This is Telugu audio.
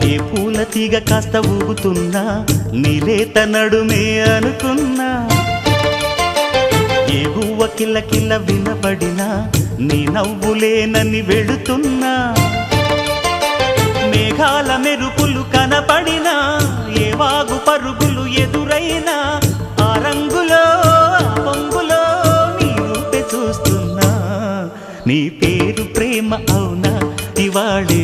ఏ పూల తీగ కాస్త ఊగుతున్నా నీలేత నడుమే అనుకున్నా ఏ గువ్వ కిల్ల కిల్ల వినబడినా నీ నవ్వులేనని వెళుతున్నా మేఘాల మెరుపులు కనపడినా ఏ వాగు పరుగులు ఎదురైనా ఆ రంగులో ఆ పొంగులో నీ రూపే చూస్తున్నా నీ పేరు ప్రేమ అవునా ఇవాళే